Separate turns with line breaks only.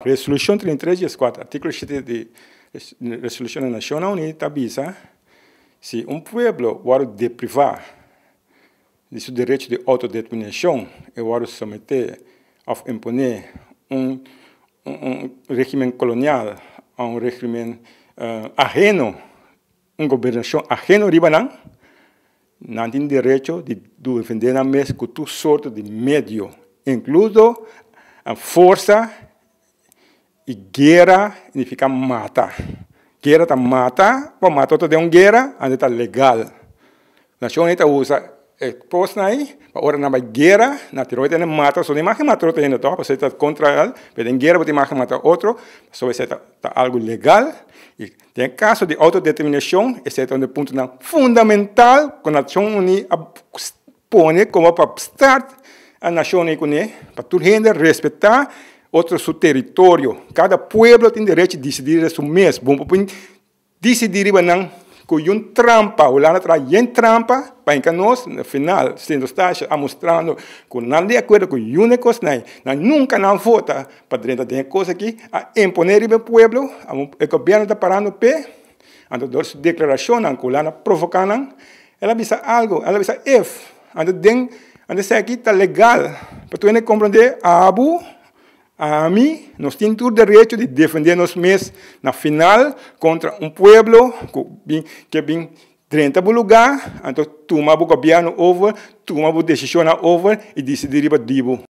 Resolução 33/4, artículo 7 da Resolução da Nações Unidas avisa se pueblo vai deprivar de seu direito de autodeterminação e vai submeter a imponer regime colonial a regime ajeno, governação ajeno ribanan, não tem direito de defender a mesma com toda sorte de meio, incluindo a força e guerra significa matar. Guerra está mata, para matar todo uma guerra, ainda está legal. A nação ainda usa posto aí, para hora na guerra, na tiroide não mata, só de mais matar outro ainda, para você estar contra ele, mas em guerra você mais matar outro, só você está algo legal. E tem caso de autodeterminação, esse é um ponto fundamental que a nação unida põe como para start a nação unida, para todo mundo respeitar outro seu território. Cada pueblo tem direito de decidir isso mesmo. Bom, decidir com uma trampa, ou lá atrás, trampa, para que nós, no final, sendo está mostrando que não de acordo com uma coisa, nós nunca não vota para dentro de coisa aqui, a imponer o pueblo, o governo está parando o pé, ando dar sua declaração, que lá provocando, ela avisa algo, ela avisa if, ando se aqui está legal, para tu não compreender, a mim, nós temos todo o direito de defender nós mesmos na final contra pueblo que vem 30 lugar, então toma o governo over, toma a decisão over e decidir para dibo.